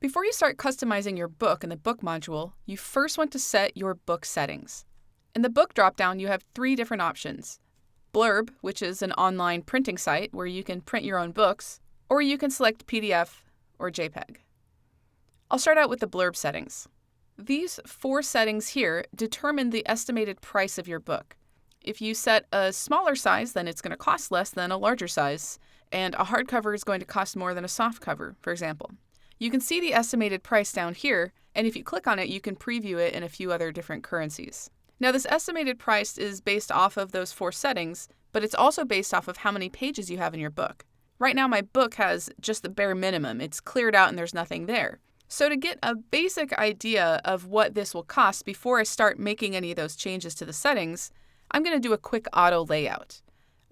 Before you start customizing your book in the book module, you first want to set your book settings. In the book dropdown, you have 3 different options. Blurb, which is an online printing site where you can print your own books, or you can select PDF or JPEG. I'll start out with the Blurb settings. These 4 settings here determine the estimated price of your book. If you set a smaller size, then it's going to cost less than a larger size, and a hardcover is going to cost more than a softcover, for example. You can see the estimated price down here, and if you click on it, you can preview it in a few other different currencies. Now, this estimated price is based off of those 4 settings, but it's also based off of how many pages you have in your book. Right now, my book has just the bare minimum. It's cleared out and there's nothing there. So to get a basic idea of what this will cost before I start making any of those changes to the settings, I'm going to do a quick auto layout.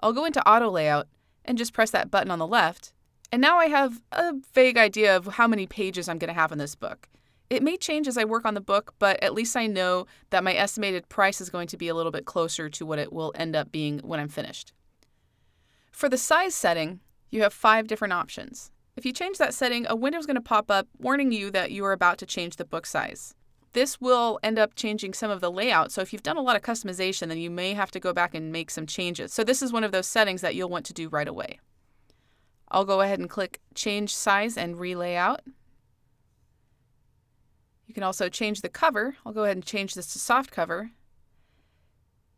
I'll go into auto layout and just press that button on the left. And now I have a vague idea of how many pages I'm going to have in this book. It may change as I work on the book, but at least I know that my estimated price is going to be a little bit closer to what it will end up being when I'm finished. For the size setting, you have 5 different options. If you change that setting, a window is going to pop up warning you that you are about to change the book size. This will end up changing some of the layout, so if you've done a lot of customization, then you may have to go back and make some changes. So this is one of those settings that you'll want to do right away. I'll go ahead and click Change Size and Relayout. You can also change the cover. I'll go ahead and change this to soft cover.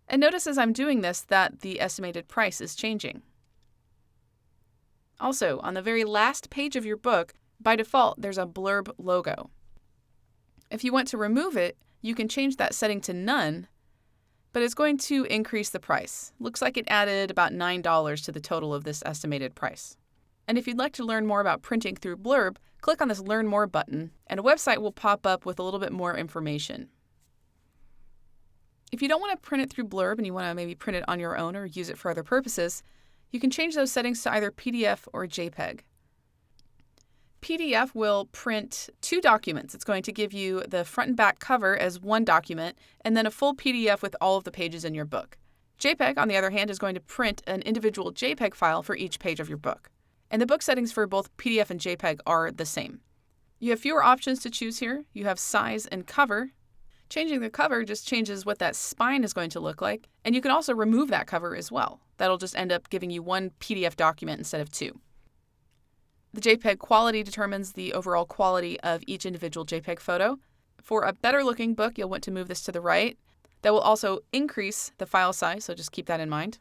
And notice as I'm doing this that the estimated price is changing. Also, on the very last page of your book, by default, there's a Blurb logo. If you want to remove it, you can change that setting to none, but it's going to increase the price. Looks like it added about $9 to the total of this estimated price. And if you'd like to learn more about printing through Blurb, click on this Learn More button, and a website will pop up with a little bit more information. If you don't want to print it through Blurb and you want to maybe print it on your own or use it for other purposes, you can change those settings to either PDF or JPEG. PDF will print 2 documents. It's going to give you the front and back cover as one document, and then a full PDF with all of the pages in your book. JPEG, on the other hand, is going to print an individual JPEG file for each page of your book. And the book settings for both PDF and JPEG are the same. You have fewer options to choose here. You have size and cover. Changing the cover just changes what that spine is going to look like, and you can also remove that cover as well. That'll just end up giving you one PDF document instead of 2. The Jpeg quality determines the overall quality of each individual JPEG photo. For a better looking book, you'll want to move this to the right. That will also increase the file size, so just keep that in mind.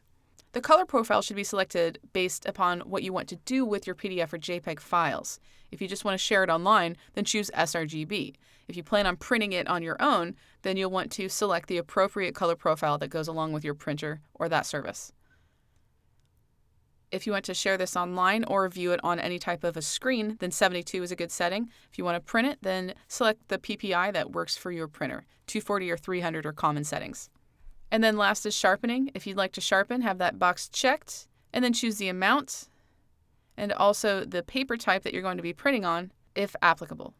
The color profile should be selected based upon what you want to do with your PDF or JPEG files. If you just want to share it online, then choose sRGB. If you plan on printing it on your own, then you'll want to select the appropriate color profile that goes along with your printer or that service. If you want to share this online or view it on any type of a screen, then 72 is a good setting. If you want to print it, then select the PPI that works for your printer. 240 or 300 are common settings. And then last is sharpening. If you'd like to sharpen, have that box checked, and then choose the amount and also the paper type that you're going to be printing on, if applicable.